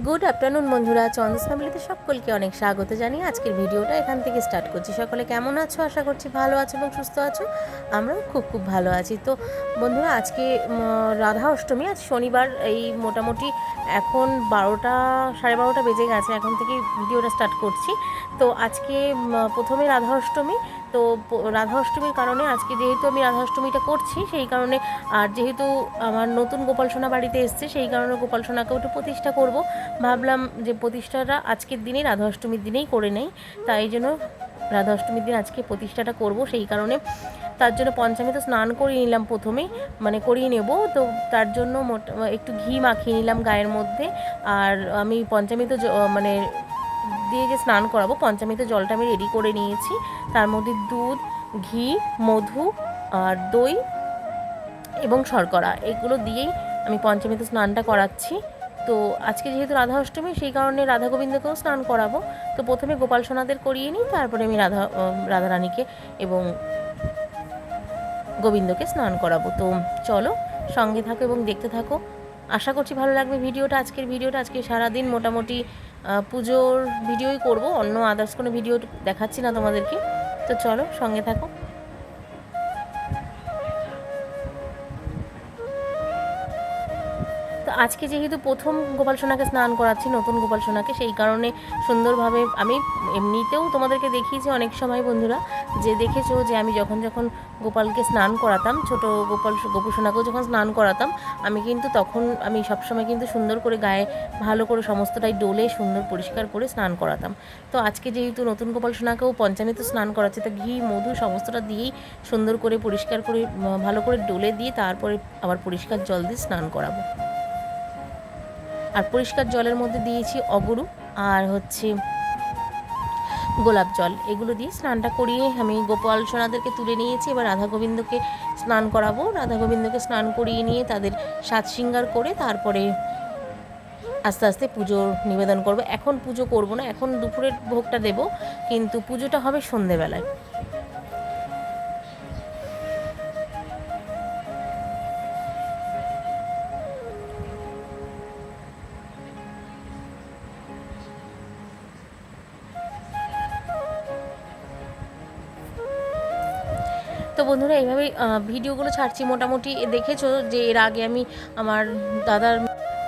Good afternoon বন্ধুরা, চন্দস ফ্যামিলিতে সকলকে অনেক স্বাগত জানিয়ে আজকের ভিডিওটা এখান থেকে স্টার্ট করছি। সকলে কেমন আছো? আশা করছি ভালো আছো এবং সুস্থ আছো। আমরাও খুব ভালো আছি। তো বন্ধুরা, আজকে রাধা অষ্টমী, আজ শনিবার। এই মোটামুটি এখন 12টা, 12:30 বেজে গেছে। এখন থেকে ভিডিওটা স্টার্ট করছি। তো আজকে প্রথমে রাধা অষ্টমী। তো রাধা অষ্টমীর কারণে আজকে যেহেতু আমি রাধা অষ্টমীটা করছি, সেই কারণে আর যেহেতু আমার নতুন গোপাল সোনা বাড়িতে এসছে, সেই কারণে গোপাল সোনাকেও একটু প্রতিষ্ঠা করব। ভাবলাম যে প্রতিষ্ঠাটা আজকের দিনেই, রাধা অষ্টমীর দিনেই করে নেই। তাই জন্য রাধা অষ্টমীর দিন আজকে প্রতিষ্ঠাটা করব। সেই কারণে তার জন্য পঞ্চামৃতে স্নান করিয়ে নিলাম প্রথমেই, মানে করিয়ে নেব। তো তার জন্য একটু ঘি মাখিয়ে নিলাম গায়ের মধ্যে। আর আমি পঞ্চামৃত মানে দিয়ে যে স্নান করাবো, পঞ্চামৃত জলটা আমি রেডি করে নিয়েছি। তার মধ্যে দুধ, ঘি, মধু আর দই এবং শর্করা, এগুলো দিয়েই আমি পঞ্চামৃত স্নানটা করাচ্ছি। তো আজকে যেহেতু রাধা অষ্টমী, সেই কারণে রাধা গোবিন্দকেও স্নান করাবো। তো প্রথমে গোপাল সোনাদের করিয়ে নিই, তারপরে আমি রাধা রানীকে এবং গোবিন্দকে স্নান করাবো। তো চলো, সঙ্গে থাকো এবং দেখতে থাকো। আশা করছি ভালো লাগবে ভিডিওটা। আজকে সারাদিন মোটামুটি পুজোর ভিডিওই করব, অন্য আদার্স কোনো ভিডিও দেখাচ্ছি না তোমাদেরকে। তো চলো, সঙ্গে থাকো। তো আজকে যেহেতু প্রথম গোপাল সোনাকে স্নান করাচ্ছি, নতুন গোপাল সোনাকে, সেই কারণে সুন্দরভাবে আমি এমনিতেও তোমাদেরকে দেখিয়েছি অনেক সময় বন্ধুরা, যে দেখেছো যে আমি যখন গোপালকে স্নান করাতাম, ছোট গোপু সোনাকেও যখন স্নান করাতাম, আমি কিন্তু তখন আমি সবসময় কিন্তু সুন্দর করে গায়ে ভালো করে সমস্তটাই ডোলে সুন্দর পরিষ্কার করে স্নান করাতাম। তো আজকে যেহেতু নতুন গোপাল সোনাকেও পঞ্চামৃত স্নান করাচ্ছে, তো ঘি, মধু সমস্তটা দিয়েই সুন্দর করে পরিষ্কার করে ভালো করে ডোলে দিয়ে তারপরে আবার পরিষ্কার জল দিয়ে স্নান করাবো। আর পরিষ্কার জলের মধ্যে দিয়েছি অগরু আর গোলাপ জল, এগুলো দিয়ে স্নানটা করিয়ে আমি গোপাল সোনাদেরকে তুলে নিয়েছি। এবার রাধা গোবিন্দকে স্নান করাবো। রাধা গোবিন্দকে স্নান করিয়ে নিয়ে তাদের সাজ শৃঙ্গার করে তারপরে আস্তে আস্তে পুজোর নিবেদন করব। এখন পুজো করব না, এখন দুপুরের ভোগটা দেব, কিন্তু পুজোটা হবে সন্ধেবেলায়। তো বন্ধুরা, এইভাবেই ভিডিওগুলো ছাড়ছি। মোটামুটি দেখেছো যে এর আগে আমি আমার দাদার,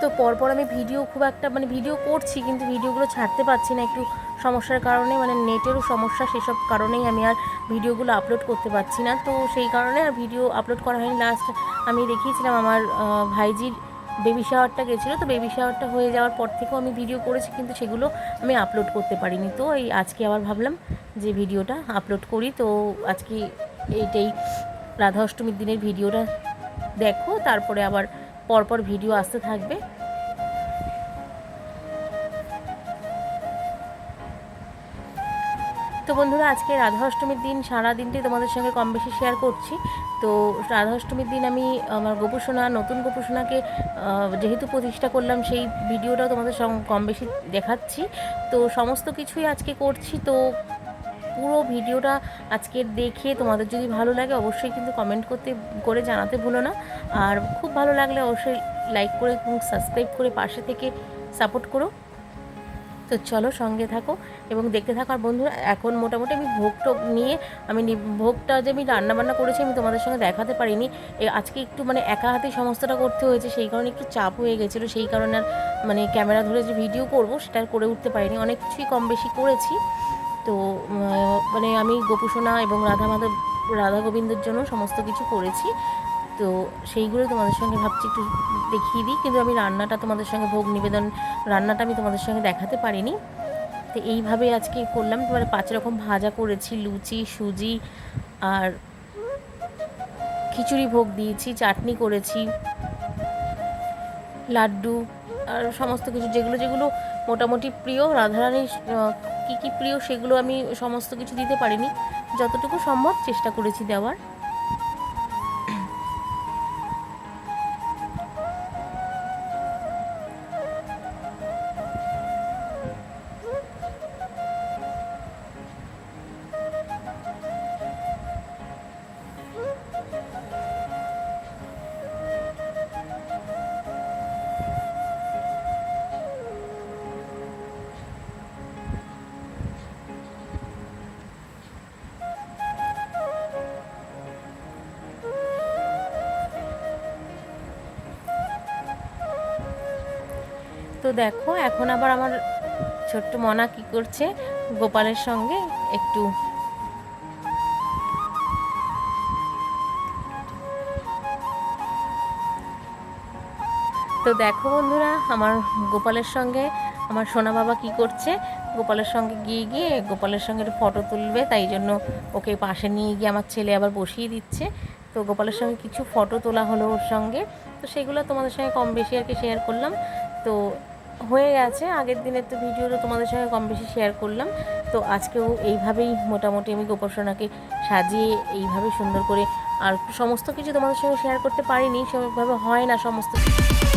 তো পরপর আমি ভিডিও খুব একটা ভিডিও করছি, কিন্তু ভিডিওগুলো ছাড়তে পারছি না একটু সমস্যার কারণে, নেটেরও সমস্যা। সেসব কারণেই আমি আর ভিডিওগুলো আপলোড করতে পারছি না। তো সেই কারণে আর ভিডিও আপলোড করা হয়নি। লাস্ট আমি দেখিয়েছিলাম আমার ভাইজির বেবি শাওয়ারটা গেছিলো, তো বেবি শাওয়ারটা হয়ে যাওয়ার পর থেকেও আমি ভিডিও করেছি, কিন্তু সেগুলো আমি আপলোড করতে পারিনি। তো এই আজকে আবার ভাবলাম যে ভিডিওটা আপলোড করি। তো আজকে এইটাই রাধা অষ্টমীর দিনের ভিডিওটা দেখো, তারপরে আবার পরপর ভিডিও আসতে থাকবে। তো বন্ধুরা, আজকে রাধা অষ্টমীর দিন সারা দিনটাই তোমাদের সঙ্গে কম বেশি শেয়ার করছি। তো রাধা অষ্টমীর দিন আমি আমার গোপুসোনা, নতুন গোপুসোনাকে যেহেতু প্রতিষ্ঠা করলাম, সেই ভিডিওটাও তোমাদের সঙ্গে কম বেশি দেখাচ্ছি। তো সমস্ত কিছুই আজকে করছি। তো পুরো ভিডিওটা আজকে দেখে তোমাদের যদি ভালো লাগে, অবশ্যই কিন্তু কমেন্ট করে জানাতে ভুলো না। আর খুব ভালো লাগলে অবশ্যই লাইক করে এবং সাবস্ক্রাইব করে পাশে থেকে সাপোর্ট করো। তো চলো, সঙ্গে থাকো এবং দেখতে থাকো। আর বন্ধুরা, এখন মোটামুটি আমি ভোগটা নিয়ে ভোগটা যে আমি রান্নাবান্না করেছি আমি তোমাদের সঙ্গে দেখাতে পারিনি। আজকে একটু একা হাতেই সমস্তটা করতে হয়েছে, সেই কারণে একটু চাপ হয়ে গেছিলো। সেই কারণে আর ক্যামেরা ধরে যে ভিডিও করবো সেটা আর করে উঠতে পারিনি। অনেক কিছুই কম বেশি করেছি। তো আমি গোপুসোনা এবং রাধা গোবিন্দের জন্য সমস্ত কিছু করেছি। তো সেইগুলো তোমাদের সঙ্গে ভাবছি একটু দেখিয়ে দিই, কিন্তু আমি রান্নাটা তোমাদের সঙ্গে ভোগ নিবেদন রান্নাটা আমি তোমাদের সঙ্গে দেখাতে পারিনি। তো এইভাবে আজকে করলাম। 5 রকম ভাজা করেছি, লুচি, সুজি আর খিচুড়ি ভোগ দিয়েছি, চাটনি করেছি, লাড্ডু আর সমস্ত কিছু যেগুলো মোটামুটি প্রিয় রাধারানীর, কী প্রিয় সেগুলো আমি সমস্ত কিছু দিতে পারিনি, যতটুকু সম্ভব চেষ্টা করেছি দেওয়ার। দেখো এখন আবার আমার ছোট্ট মনা কি করছে, গোপালের সঙ্গে একটু তো দেখো বন্ধুরা আমার গোপালের সঙ্গে আমার সোনা বাবা কি করছে, গোপালের সঙ্গে গিয়ে গোপালের সঙ্গে একটু ফটো তুলবে, তাই জন্য ওকে পাশে নিয়ে গিয়ে আমার ছেলে আবার বসিয়ে দিচ্ছে। তো গোপালের সঙ্গে কিছু ফটো তোলা হলো ওর সঙ্গে, তো সেগুলো তোমাদের সঙ্গে কম বেশি আর কি শেয়ার করলাম। তো হয়ে গেছে আগের দিনের তো ভিডিও তো তোমাদের সঙ্গে কম বেশি শেয়ার করলাম। তো আজকেও এইভাবেই মোটামুটি আমি গোপাল সোনাকে সাজিয়ে এইভাবে সুন্দর করে, আর সমস্ত কিছু তোমাদের সঙ্গে শেয়ার করতে পারিনি, সেভাবে হয় না সমস্ত কিছু।